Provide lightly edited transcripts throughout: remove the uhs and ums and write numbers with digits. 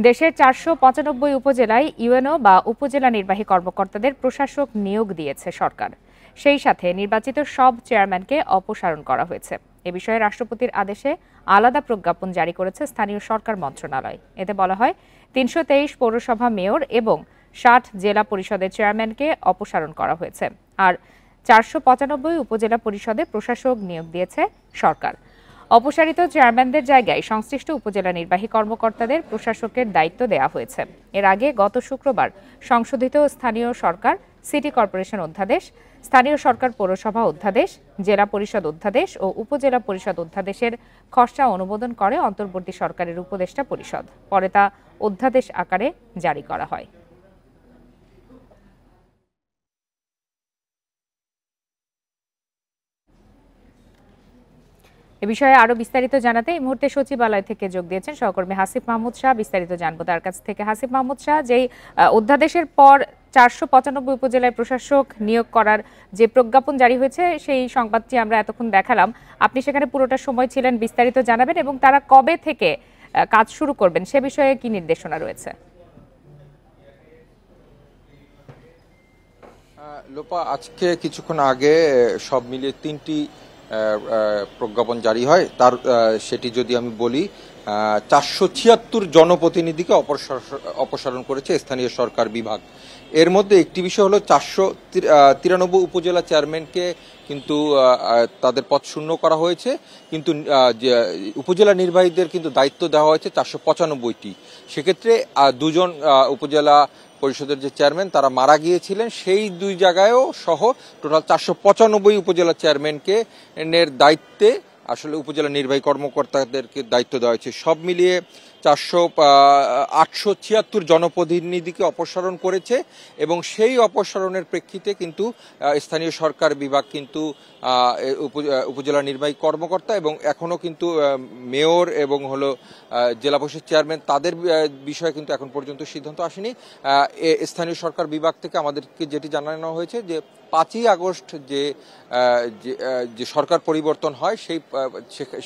দেশের ৪৯৫ উপজেলায় ইউএনও বা উপজেলা নির্বাহী কর্মকর্তাদের প্রশাসক নিয়োগ দিয়েছে সরকার। সেই সাথে নির্বাচিত সব চেয়ারম্যানকে অপসারণ করা হয়েছে। এ বিষয়ে রাষ্ট্রপতির আদেশে আলাদা প্রজ্ঞাপন জারি করেছে স্থানীয় সরকার মন্ত্রণালয়। এতে বলা হয় ৩২৩ পৌরসভা মেয়র এবং ৬০ জেলা পরিষদের চেয়ারম্যানকে অপসারণ করা হয়েছে। আর ৪৯৫ উপজেলা পরিষদে প্রশাসক নিয়োগ দিয়েছে সরকার। অপসারিত চেয়ারম্যানদের জায়গায় সংশ্লিষ্ট উপজেলা নির্বাহী কর্মকর্তাদের প্রশাসকের দায়িত্ব দেওয়া হয়েছে। এর আগে গত শুক্রবার সংশোধিত স্থানীয় সরকার সিটি কর্পোরেশন অধ্যাদেশ, স্থানীয় সরকার পৌরসভা অধ্যাদেশ, জেলা পরিষদ অধ্যাদেশ ও উপজেলা পরিষদ অধ্যাদেশের খসড়া অনুমোদন করে অন্তর্বর্তী সরকারের উপদেষ্টা পরিষদ। পরে তা অধ্যাদেশ আকারে জারি করা হয়। এ বিষয়ে আরো বিস্তারিত জানাতে এই মুহূর্তে সচিবালয় থেকে যোগ দিয়েছেন সহকর্মী হাসিফ মাহমুদ শাহ। বিস্তারিত জানবো তার কাছ থেকে। হাসিফ মাহমুদ শাহ, যেই অধ্যাদেশের পর ৪৯৫ উপজেলায় প্রশাসক নিয়োগ করার যে প্রজ্ঞাপন জারি হয়েছে, সেই সংবাদটি আমরা এতক্ষণ দেখালাম। আপনি সেখানে পুরোটা সময় ছিলেন, বিস্তারিত জানাবেন এবং তারা কবে থেকে কাজ শুরু করবেন সে বিষয়ে কি নির্দেশনা রয়েছে? লোপা, আজকে কিছুক্ষণ আগে সব মিলিয়ে ৩টি প্রজ্ঞাপন জারি হয়। তার সেটি যদি আমি বলি, ৪৭৬ জনপ্রতিনিধিকে অপসারণ করেছে স্থানীয় সরকার বিভাগ। এর মধ্যে একটি বিষয় হলো ৪৯৩ উপজেলা চেয়ারম্যানকে কিন্তু তাদের পদ শূন্য করা হয়েছে, কিন্তু উপজেলা নির্বাহীদের কিন্তু দায়িত্ব দেওয়া হয়েছে ৪৯৫টি। সেক্ষেত্রে দুজন উপজেলা পরিষদের যে চেয়ারম্যান তারা মারা গিয়েছিলেন, সেই দুই জায়গায়ও সহ টোটাল ৪৯৫ উপজেলা চেয়ারম্যানকে এর দায়িত্বে আসলে উপজেলা নির্বাহী কর্মকর্তাদেরকে দায়িত্ব দেওয়া হয়েছে। সব মিলিয়ে ৮৭৬ জনপ্রতিনিধিকে অপসারণ করেছে এবং সেই অপসারণের প্রেক্ষিতে কিন্তু স্থানীয় সরকার বিভাগ কিন্তু উপজেলা নির্বাহী কর্মকর্তা এবং এখনো কিন্তু মেয়র এবং হলো জেলা পরিষদ চেয়ারম্যান, তাদের বিষয়ে কিন্তু এখন পর্যন্ত সিদ্ধান্ত আসেনি। স্থানীয় সরকার বিভাগ থেকে আমাদেরকে যেটি জানানো হয়েছে যে ৫ই আগস্ট যে সরকার পরিবর্তন হয়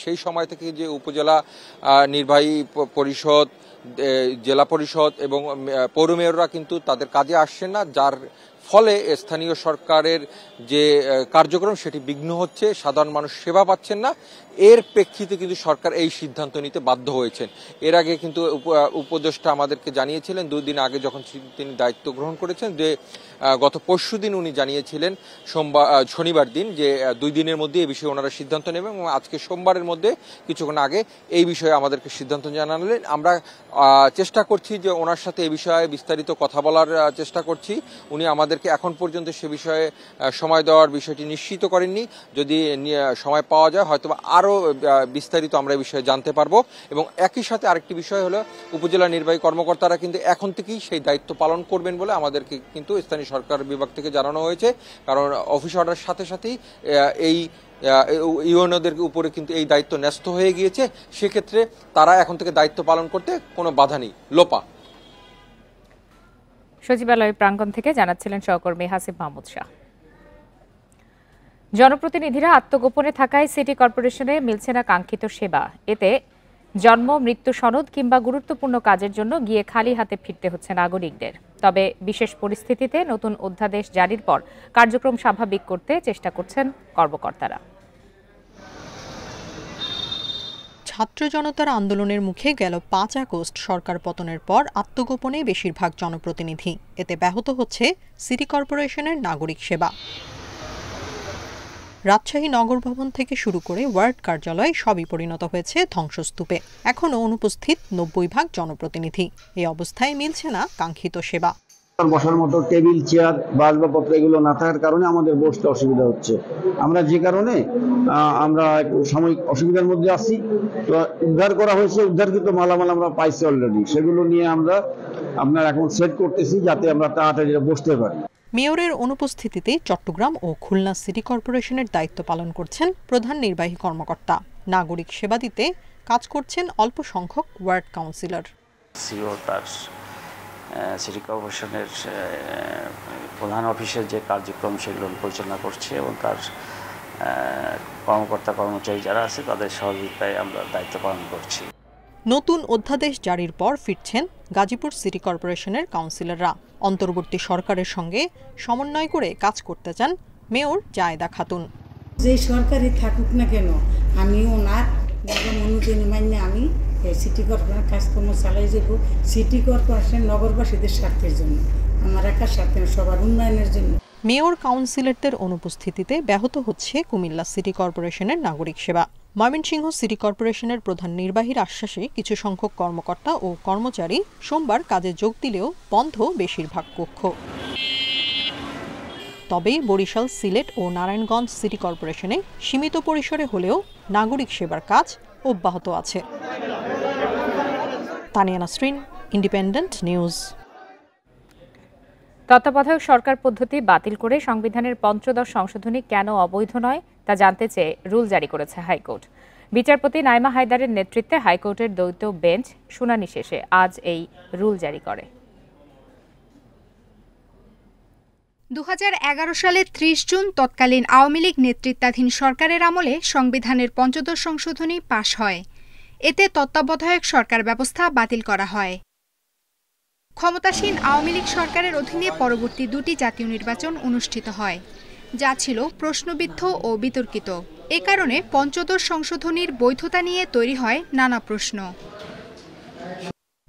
সেই সময় থেকে যে উপজেলা নির্বাহী পরিষদ, জেলা পরিষদ এবং পৌর মেয়ররা কিন্তু তাদের কাজে আসছেন না, যার ফলে স্থানীয় সরকারের যে কার্যক্রম সেটি বিঘ্ন হচ্ছে, সাধারণ মানুষ সেবা পাচ্ছেন না। এর প্রেক্ষিতে কিন্তু সরকার এই সিদ্ধান্ত নিতে বাধ্য হয়েছেন। এর আগে কিন্তু উপদেষ্টা আমাদেরকে জানিয়েছিলেন 2 দিন আগে যখন তিনি দায়িত্ব গ্রহণ করেছেন, যে গত পরশুদিন উনি জানিয়েছিলেন শনিবার দিন যে 2 দিনের মধ্যে এই বিষয়ে ওনারা সিদ্ধান্ত নেবেন এবং আজকে সোমবারের মধ্যে কিছুক্ষণ আগে এই বিষয়ে আমাদেরকে সিদ্ধান্ত জানালেন। আমরা চেষ্টা করছি যে ওনার সাথে এই বিষয়ে বিস্তারিত কথা বলার চেষ্টা করছি। উনি আমাদেরকে এখন পর্যন্ত সে বিষয়ে সময় দেওয়ার বিষয়টি নিশ্চিত করেননি। যদি সময় পাওয়া যায় হয়তো আরও বিস্তারিত আমরা এই বিষয়ে জানতে পারবো। এবং একই সাথে আরেকটি বিষয় হলো, উপজেলা নির্বাহী কর্মকর্তারা কিন্তু এখন থেকেই সেই দায়িত্ব পালন করবেন বলে আমাদেরকে কিন্তু স্থানীয় সরকার বিভাগ থেকে জানানো হয়েছে। কারণ অফিস অর্ডার সাথে সাথেই এই ইউএনওদের উপরে কিন্তু এই দায়িত্ব ন্যস্ত হয়ে গিয়েছে। সেক্ষেত্রে তারা এখন থেকে দায়িত্ব পালন করতে কোনো বাধা নেই। লোপা, সচিবালয় প্রাঙ্গণ থেকে জানাচ্ছিলেন সহকর্মী হাসিফ মাহমুদ শাহ। জনপ্রতিনিধিরা আত্মগোপনে থাকায় সিটি কর্পোরেশনে মিলছে না কাঙ্ক্ষিত সেবা। এতে জন্ম, মৃত্যু সনদ কিংবা গুরুত্বপূর্ণ কাজের জন্য গিয়ে খালি হাতে ফিরতে হচ্ছে নাগরিকদের। তবে বিশেষ পরিস্থিতিতে নতুন অধ্যাদেশ জারির পর কার্যক্রম স্বাভাবিক করতে চেষ্টা করছেন কর্মকর্তারা। ছাত্র জনতার আন্দোলনের মুখে গেল ৫ আগস্ট সরকার পতনের পর আত্মগোপনে বেশিরভাগ জনপ্রতিনিধি। এতে ব্যাহত হচ্ছে সিটি কর্পোরেশনের নাগরিক সেবা। রাজশাহী নগর ভবন থেকে শুরু করে ওয়ার্ড কার্যালয় সবই পরিণত হয়েছে ধ্বংসস্তূপে। এখনও অনুপস্থিত ৯০ ভাগ জনপ্রতিনিধি। এই অবস্থায় মিলছে না কাঙ্ক্ষিত সেবা। বসার মতো টেবিল, চেয়ার বা আসবাবপত্র এগুলো না থাকার কারণে আমাদের বসতে অসুবিধা হচ্ছে। আমরা যে কারণে আমরা একটু সাময়িক অসুবিধার মধ্যে আছি। তো উদ্ধার করা হয়েছে, উদ্ধারকৃত মালামাল আমরা পাইছি অলরেডি। সেগুলো নিয়ে আমরা এখন সেট করতেছি যাতে আমরা তাড়াতাড়ি বসতে পারি। মেয়রের অনুপস্থিতিতে চট্টগ্রাম ও খুলনা সিটি কর্পোরেশনের দায়িত্ব পালন করছেন প্রধান নির্বাহী কর্মকর্তা। নাগরিক সেবা দিতে কাজ করছেন অল্প সংখ্যক ওয়ার্ড কাউন্সিলর। সিটি কর্পোরেশনের প্রধান অফিসের যে কার্যক্রম সেগুলো পরিচালনা করছে এবং তার কর্মকর্তা কর্মচারী যারা আছে তাদের সহযোগিতায় আমরা দায়িত্ব পালন করছি। নতুন অধ্যাদেশ জারির পর ফিরছেন গাজীপুর সিটি কর্পোরেশনের কাউন্সিলররা। অন্তর্বর্তী সরকারের সঙ্গে সমন্বয় করে কাজ করতে চান মেয়র জায়েদা খাতুন। যে সরকারই থাকুক না কেন, আমি ওনার অনুযায়ী মান্য আমি সিটি কর্পোরেশনের কাজকর্ম চালাই যাব, সিটি কর্পোরেশন নগরবাসীদের স্বার্থের জন্য, আমার একার স্বার্থে, সবার উন্নয়নের জন্য। মেয়র কাউন্সিলরদের অনুপস্থিতিতে ব্যাহত হচ্ছে কুমিল্লা সিটি কর্পোরেশনের নাগরিক সেবা। ময়মনসিংহ সিটি কর্পোরেশনের প্রধান নির্বাহীর আশ্বাসে কিছু সংখ্যক কর্মকর্তা ও কর্মচারী সোমবার কাজে যোগ দিলেও বন্ধ বেশিরভাগ কক্ষ। তবে বরিশাল, সিলেট ও নারায়ণগঞ্জ সিটি কর্পোরেশনে সীমিত পরিসরে হলেও নাগরিক সেবার কাজ অব্যাহত আছে। Tania Nasrin, independent news. তত্ত্বাবধায়ক সরকার পদ্ধতি বাতিল করে সংবিধানের ৫ম সংশোধনী কেন অবৈধ নয় তা জানতে চেয়ে রুল জারি করেছে হাইকোর্ট। বিচারপতি নাইমা হায়দারের নেতৃত্বে হাইকোর্টের দ্বৈত বেঞ্চ শুনানি শেষে আজ এই রুল জারি করে। ২০১১ সালের ৩০ জুন তৎকালীন আওয়ামী লীগ নেতৃত্বাধীন সরকারের আমলে সংবিধানের ৫ম সংশোধনী পাশ হয়। এতে তত্ত্বাবধায়ক সরকার ব্যবস্থা বাতিল করা হয়। ক্ষমতাসীন আওয়ামী লীগ সরকারের অধীনে পরবর্তী দুটি জাতীয় নির্বাচন অনুষ্ঠিত হয়, যা ছিল প্রশ্নবিদ্ধ ও বিতর্কিত। এ কারণে ৫ম সংশোধনীর বৈধতা নিয়ে তৈরি হয় নানা প্রশ্ন।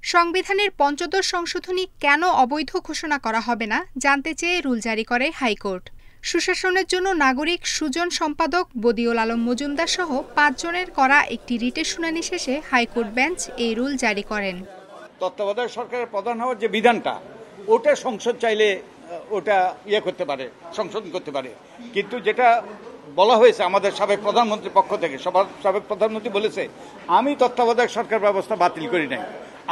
সংবিধানের ৫ম সংশোধনী কেন অবৈধ ঘোষণা করা হবে না জানতে চেয়ে রুল জারি করে হাইকোর্ট। সুশাসনের জন্য নাগরিক সুজন সম্পাদক বদিউল আলম মজুমদার সহ ৫ জনের করা একটি রিটের শুনানি শেষে হাইকোর্ট বেঞ্চ এই রুল জারি করেন। তত্ত্বাবধায়ক সরকারের প্রধান হওয়ার যে বিধানটা, ওটা সংসদ চাইলে ওটা করতে পারে, সংশোধন করতে পারে। কিন্তু যেটা বলা হয়েছে আমাদের সাবেক প্রধানমন্ত্রীর পক্ষ থেকে, সাবেক প্রধানমন্ত্রী বলেছে আমি তত্ত্বাবধায়ক সরকার ব্যবস্থা বাতিল করি নাই,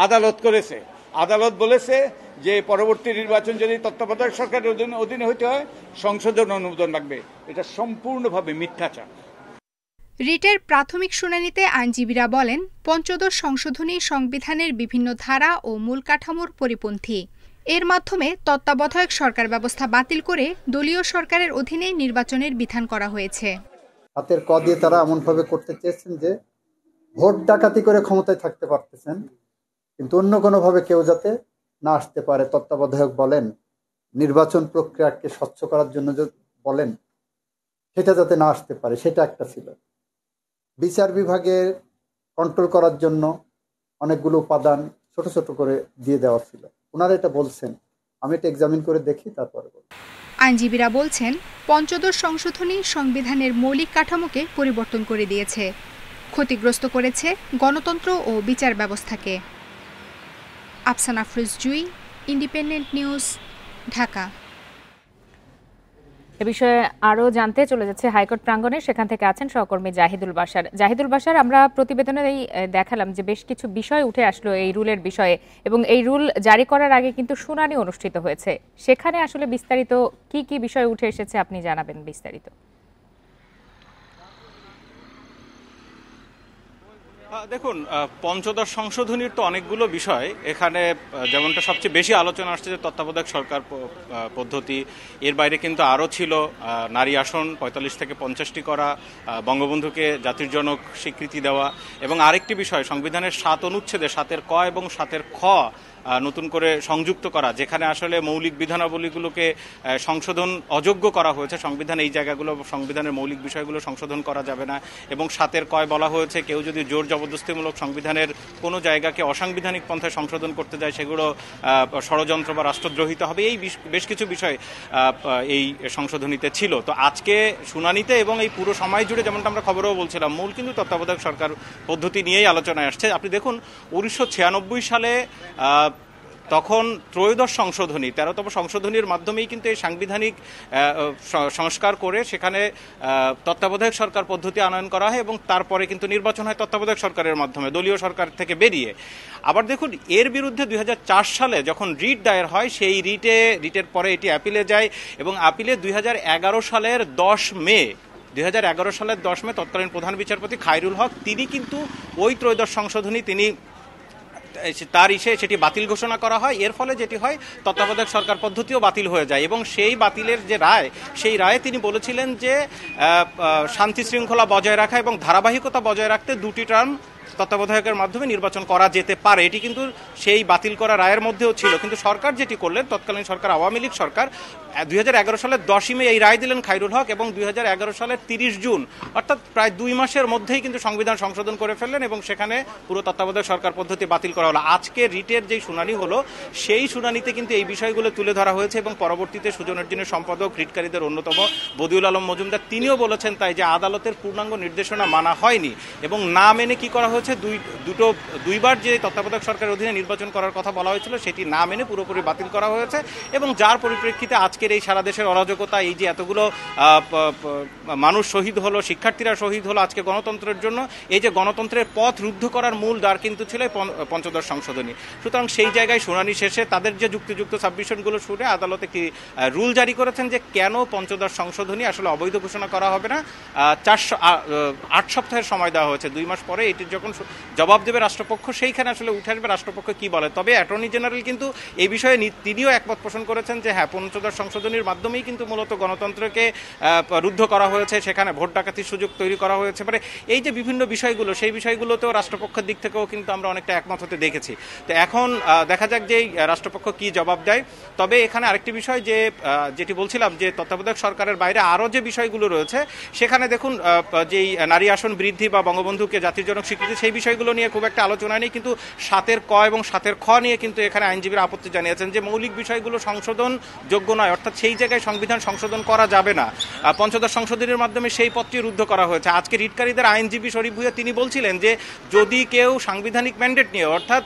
আদালত করেছে। আদালত বলেছে যে পরবর্তী নির্বাচন যদি তত্ত্বাবধায়ক সরকারের অধীনে হইতে হয় সংশোধন অনুমোদন লাগবে। এটা সম্পূর্ণভাবে মিথ্যাচার। রিটের প্রাথমিক শুনানিতে আইনজীবীরা বলেন ৫ম সংশোধনী সংবিধানের বিভিন্ন ধারা ও মূল কাঠামোর পরিপন্থী। এর মাধ্যমে তত্ত্বাবধায়ক সরকার ব্যবস্থা বাতিল করে দলীয় সরকারের অধীনে নির্বাচনের বিধান করা হয়েছে। হাতের ক দিয়ে তারা এমনভাবে করতে চেয়েছেন যে ভোট ডাকাতি করে ক্ষমতায় থাকতে পারতেছেন, কিন্তু অন্য কোনোভাবে কেউ যাতে না আসতে পারে। তত্ত্বাবধায়ক বলেন, নির্বাচন প্রক্রিয়াকে স্বচ্ছ করার জন্য বলেন, সেটা যাতে না আসতে পারে, সেটা একটা ছিল। বিচার বিভাগের কন্ট্রোল করার জন্য অনেকগুলো উপাদান ছোট ছোট করে দিয়ে দেওয়া ছিল। ওনারা এটা বলছেন, আমি এটা এক্সামিন করে দেখি তারপরে বলব। আইনজীবীরা বলছেন ৫ম সংশোধনী সংবিধানের মৌলিক কাঠামোকে পরিবর্তন করে দিয়েছে, ক্ষতিগ্রস্ত করেছে গণতন্ত্র ও বিচার ব্যবস্থাকে। আফসানা আফরোজ জুই, ইন্ডিপেন্ডেন্ট নিউজ, ঢাকা। এ বিষয়ে আরও জানতে চলে যাচ্ছে হাইকোর্ট প্রাঙ্গণে, সেখান থেকে আছেন সহকর্মী জাহিদুল বাশার। জাহিদুল বাশার, আমরা প্রতিবেদনেই দেখালাম যে বেশ কিছু বিষয় উঠে আসলো এই রুলের বিষয়ে, এবং এই রুল জারি করার আগে কিন্তু শুনানি অনুষ্ঠিত হয়েছে। সেখানে আসলে বিস্তারিত কি কি বিষয় উঠে এসেছে আপনি জানাবেন বিস্তারিত। দেখুন, পঞ্চদশ সংশোধনীর তো অনেকগুলো বিষয়। এখানে যেমনটা সবচেয়ে বেশি আলোচনা আসছে যে তত্ত্বাবধায়ক সরকার পদ্ধতি, এর বাইরে কিন্তু আরও ছিল নারী আসন ৪৫ থেকে ৫০টি করা, বঙ্গবন্ধুকে জাতির জনক স্বীকৃতি দেওয়া, এবং আরেকটি বিষয় সংবিধানের ৭ অনুচ্ছেদে ৭-এর ক এবং ৭-এর খ নতুন করে সংযুক্ত করা, যেখানে আসলে মৌলিক বিধানাবলীগুলোকে সংশোধন অযোগ্য করা হয়েছে। সংবিধান এই জায়গাগুলো, সংবিধানের মৌলিক বিষয়গুলো সংশোধন করা যাবে না। এবং ৭-এর কয় বলা হয়েছে কেউ যদি জোর জবরদস্তিমূলক সংবিধানের কোনো জায়গাকে অসাংবিধানিক পন্থায় সংশোধন করতে যায় সেগুলো ষড়যন্ত্র বা রাষ্ট্রদ্রোহিতা হবে। এই বেশ কিছু বিষয় এই সংশোধনীতে ছিল। তো আজকে শুনানিতে এবং এই পুরো সময় জুড়ে যেমনটা আমরা খবরেও বলছিলাম, মূল কিন্তু তত্ত্বাবধায়ক সরকার পদ্ধতি নিয়েই আলোচনায় আসছে। আপনি দেখুন ১৯৯৬ সালে তখন ত্রয়োদশ সংশোধনী, ১৩তম সংশোধনীর মাধ্যমেই কিন্তু এই সাংবিধানিক সংস্কার করে সেখানে তত্ত্বাবধায়ক সরকার পদ্ধতি আনয়ন করা হয়, এবং তারপরে কিন্তু নির্বাচন হয় তত্ত্বাবধায়ক সরকারের মাধ্যমে, দলীয় সরকার থেকে বেরিয়ে। আবার দেখুন, এর বিরুদ্ধে ২০০৪ সালে যখন রিট দায়ের হয়, সেই রিটের পরে এটি অ্যাপিলে যায়, এবং আপিলে ২০১১ সালের ১০ মে তৎকালীন প্রধান বিচারপতি খায়রুল হক তিনি কিন্তু ওই ত্রয়োদশ সংশোধনী সেটি বাতিল ঘোষণা করা হয়। এর ফলে যেটি হয়, তত্ত্বাবধায়ক সরকার পদ্ধতিও বাতিল হয়ে যায়, এবং সেই বাতিলের যে রায়, সেই রায়ে তিনি বলেছিলেন যে শান্তি শৃঙ্খলা বজায় রাখা এবং ধারাবাহিকতা বজায় রাখতে 2টি টার্ম তত্ত্বাবধায়কের মাধ্যমে নির্বাচন করা যেতে পারে। এটি কিন্তু সেই বাতিল করা রায়ের মধ্যেও ছিল, কিন্তু সরকার যেটি করলেন, তৎকালীন সরকার আওয়ামী লীগ সরকার 2011 সালের 10ই মে এই রায় দিলেন খায়রুল হক, এবং 2011 সালের 30 জুন অর্থাৎ প্রায় 2 মাসের মধ্যেই কিন্তু সংবিধান সংশোধন করে ফেললেন এবং সেখানে পুরো তত্ত্বাবধায়ক সরকার পদ্ধতি বাতিল করা হলো। আজকে রিটের যে শুনানি হলো সেই শুনানিতে কিন্তু এই বিষয়গুলো তুলে ধরা হয়েছে এবং পরবর্তীতে সুজনের সম্পাদক রিটকারীদের অন্যতম বদিউল আলম মজুমদার তিনিও বলেছেন তাই যে আদালতের পূর্ণাঙ্গ নির্দেশনা মানা হয়নি এবং না মেনে কি করা হয়েছে, দুইবার যে তত্ত্বাবধায়ক সরকারের অধীনে নির্বাচন করার কথা বলা হয়েছিল সেটি না মেনে পুরোপুরি বাতিল করা হয়েছে এবং যার পরিপ্রেক্ষিতে আজকের এই সারা দেশের অরাজকতা, এই যে এতগুলো মানুষ শহীদ হলো, শিক্ষার্থীরা শহীদ হলো আজকে গণতন্ত্রের জন্য, এই যে গণতন্ত্রের পথ রুদ্ধ করার মূল দ্বার কিন্তু ছিল পঞ্চদশ সংশোধনী। সুতরাং সেই জায়গায় শুনানি শেষে তাদের যে যুক্তিযুক্ত সাবমিশনগুলো শুনে আদালতে কি রুল জারি করেছেন যে কেন পঞ্চদশ সংশোধনী আসলে অবৈধ ঘোষণা করা হবে না। 8 সপ্তাহের সময় দেওয়া হয়েছে, 2 মাস পরে এটির যখন জবাব দেবে রাষ্ট্রপক্ষ সেইখানে আসলে উঠে আসবে রাষ্ট্রপক্ষ কি বলে। তবে অ্যাটর্নি জেনারেল কিন্তু এই বিষয়ে তিনিও একমত পোষণ করেছেন যে হ্যাঁ, পঞ্চদশ সংশোধনীর মাধ্যমেই কিন্তু মূলত গণতন্ত্রকে রুদ্ধ করা হয়েছে, সেখানে ভোট ডাকাতির সুযোগ তৈরি করা হয়েছে। মানে এই যে বিভিন্ন বিষয়গুলো, সেই বিষয়গুলোতেও রাষ্ট্রপক্ষের দিক থেকেও কিন্তু আমরা অনেকটা একমত হতে দেখেছি। তো এখন দেখা যাক যে রাষ্ট্রপক্ষ কি জবাব দেয়। তবে এখানে আরেকটি বিষয় যে যেটি বলছিলাম যে তত্ত্বাবধায়ক সরকারের বাইরে আরও যে বিষয়গুলো রয়েছে সেখানে দেখুন যেই নারী আসন বৃদ্ধি বা বঙ্গবন্ধুকে জাতির জনক স্বীকৃতি, সেই বিষয়গুলো নিয়ে খুব একটা আলোচনা নেই, কিন্তু 7 ক এবং 7 খ নিয়ে কিন্তু এখানে আইনজীবীরা আপত্তি জানিয়েছেন যে মৌলিক বিষয়গুলো সংশোধন যোগ্য নয়, অর্থাৎ সেই জায়গায় সংবিধান সংশোধন করা যাবে না। পঞ্চদশ সংশোধনীর মাধ্যমে সেই পথটি রুদ্ধ করা হয়েছে। আজকে রিটকারীদের আইনজীবী শরীফ ভূঁইয়া তিনি বলছিলেন যে যদি কেউ সাংবিধানিক ম্যান্ডেট নিয়ে অর্থাৎ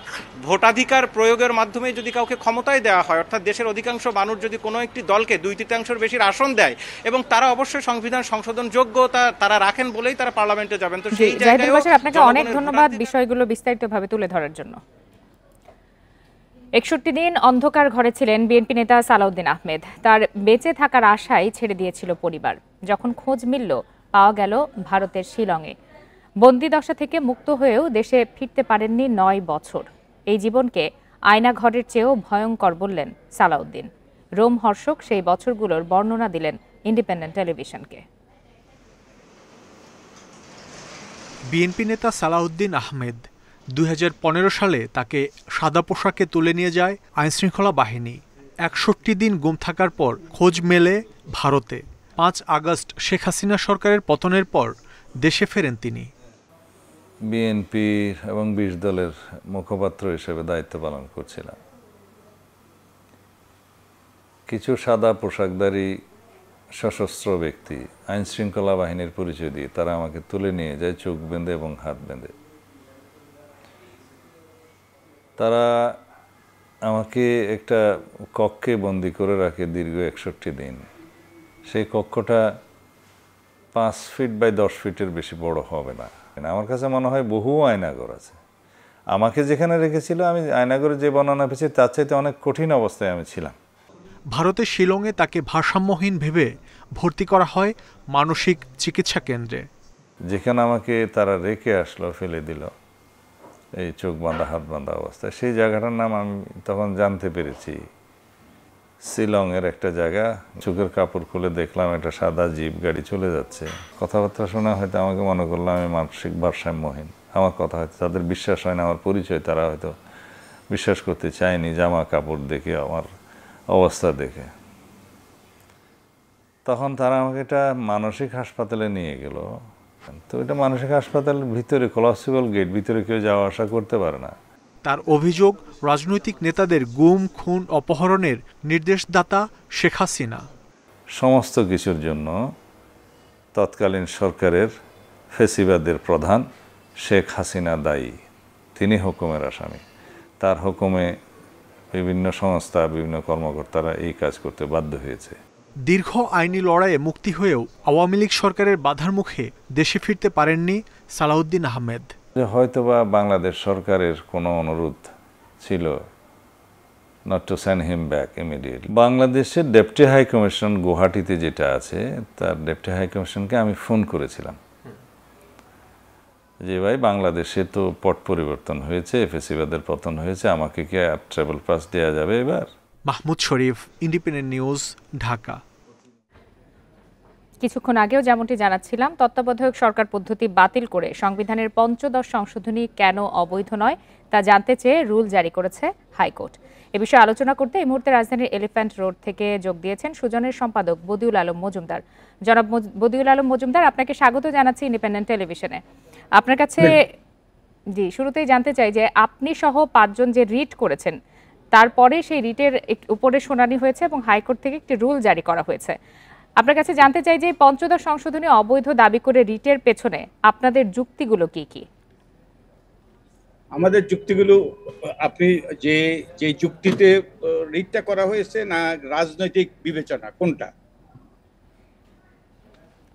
ভোটাধিকার প্রয়োগের মাধ্যমে যদি কাউকে ক্ষমতায় দেওয়া হয়, অর্থাৎ দেশের অধিকাংশ মানুষ যদি কোনো একটি দলকে 2/3 বেশির আসন দেয় এবং তারা অবশ্যই সংবিধান সংশোধন যোগ্যতা তারা রাখেন বলেই তারা পার্লামেন্টে যাবেন। তো সেই জায়গায় আপনাকে অনেক ধন্যবাদ বিষয়গুলো বিস্তারিতভাবে তুলে ধরার জন্য। 61 দিন অন্ধকার ঘরে ছিলেন বিএনপি নেতা সালাউদ্দিন আহমেদ। তার বেঁচে থাকার আশায় ছেড়ে দিয়েছিল পরিবার। যখন খোঁজ মিলল পাওয়া গেল ভারতের শিলংয়ে। বন্দিদশা থেকে মুক্ত হয়েও দেশে ফিরতে পারেননি 9 বছর। এই জীবনকে আয়নাঘরের চেয়েও ভয়ঙ্কর বললেন সালাউদ্দিন। রোমহর্ষক সেই বছরগুলোর বর্ণনা দিলেন ইন্ডিপেন্ডেন্ট টেলিভিশনকে। বিএনপি নেতা সালাউদ্দিন আহমেদ 2015 সালে তাকে সাদা পোশাকে তুলে নিয়ে যায় আইনশৃঙ্খলা বাহিনী। 61 দিন গুম থাকার পর খোঁজ মেলে ভারতে। 5 আগস্ট শেখ হাসিনা সরকারের পতনের পর দেশে ফেরেন তিনি। বিএনপি এবং 20 দলের মুখপাত্র হিসেবে দায়িত্ব পালন করছিলাম। কিছু সাদা পোশাকধারী সশস্ত্র ব্যক্তি আইনশৃঙ্খলা বাহিনীর পরিচয় দিয়ে তারা আমাকে তুলে নিয়ে যায় চোখ বেঁধে এবং হাত বেঁধে। তারা আমাকে একটা কক্ষে বন্দি করে রাখে দীর্ঘ 61 দিন। সেই কক্ষটা 5 ফিট বাই 10 ফিটের বেশি বড় হবে না। আমার কাছে মনে হয় বহু আয়নাঘর আছে। আমাকে যেখানে রেখেছিল আমি আয়নাঘরে যে বর্ণনা পেয়েছি তার চাইতে অনেক কঠিন অবস্থায় আমি ছিলাম। ভারতের শিলংয়ে তাকে ভারসাম্যহীন ভেবে ভর্তি করা হয় মানসিক চিকিৎসা কেন্দ্রে। যেখানে আমাকে তারা রেখে আসলো, ফেলে দিল এই চোখ বাঁধা হাত বাঁধা অবস্থায়, সেই জায়গাটার নাম আমি তখন জানতে পেরেছি শিলংয়ের একটা জায়গা। চোখের কাপড় খুলে দেখলাম একটা সাদা জিপ গাড়ি চলে যাচ্ছে। কথাবার্তা শোনা হয়তো আমাকে মনে করলাম আমি মানসিক ভারসাম্যহীন। আমার কথা হয়তো তাদের বিশ্বাস হয় না, আমার পরিচয় তারা হয়তো বিশ্বাস করতে চায়নি জামা কাপড় দেখে, আমার অবস্থা দেখে। তখন তারা আমাকে একটা মানসিক হাসপাতালে নিয়ে গেল। তো এটা মানসিক হাসপাতালের ভিতরে কলাসিবল গেট, ভিতরে কেউ যাওয়া আসা করতে পারে না। তার অভিযোগ রাজনৈতিক নেতাদের গুম খুন অপহরণের নির্দেশদাতা শেখ হাসিনা। সমস্ত কিছুর জন্য তৎকালীন সরকারের ফেসিবাদের প্রধান শেখ হাসিনা দায়ী। তিনি হুকুমের আসামি। তার হুকুমে বিভিন্ন সংস্থা, বিভিন্ন কর্মকর্তারা এই কাজ করতে বাধ্য হয়েছে। দীর্ঘ আইনি লড়াইয়ে মুক্তি হয়েও আওয়ামী লীগ সরকারের বাধার মুখে দেশে ফিরতে পারেননি সালাউদ্দিন আহমেদ। হয়তোবা বাংলাদেশ সরকারের কোনো অনুরোধ ছিল not to send him back immediately. বাংলাদেশের ডেপুটি হাই কমিশন গুয়াহাটিতে যেটা আছে, তার ডেপুটি হাই কমিশনকে আমি ফোন করেছিলাম যে ভাই বাংলাদেশে তো পট পরিবর্তন হয়েছে, ফেসিবাদের পতন হয়েছে, আমাকে কি ট্রাভেল পাস দেওয়া যাবে এবার? মাহমুদ শরীফ, ইন্ডিপেন্ডেন্ট নিউজ, ঢাকা। কিছুক্ষণ আগেও যেমনটি জানাচ্ছিলাম, তত্ত্বাবধায়ক সরকার পদ্ধতি বাতিল করে সংবিধানের পঞ্চদশ সংশোধনী কেন অবৈধ নয় তা জানতে চেয়ে রুল জারি করেছে হাইকোর্ট। এ বিষয়ে আলোচনা করতে এই মুহূর্তে রাজধানীর এলিফ্যান্ট রোড থেকে যোগ দিয়েছেন সুজনের সম্পাদক বদিউল আলম মজুমদার। জনাব বদিউল আলম মজুমদার, আপনাকে স্বাগত জানাচ্ছি ইন্ডিপেন্ডেন্ট টেলিভিশনে। আপনার কাছে শুরুতেই জানতে চাই যে আপনি সহ 5 জন যে রিট করেছেন, তারপরে সেই রিটের উপরে শুনানি হয়েছে এবং হাইকোর্ট থেকে একটি রুল জারি করা হয়েছে। আপনার কাছে জানতে চাই যে পঞ্চদশ সংশোধনী অবৈধ দাবি করে রিটের পেছনে আপনাদের যুক্তিগুলো কি কি? আমাদের যুক্তিগুলো, আপনি যে যুক্তিতে রিটটা করা হয়েছে, না রাজনৈতিক বিবেচনা, কোনটা?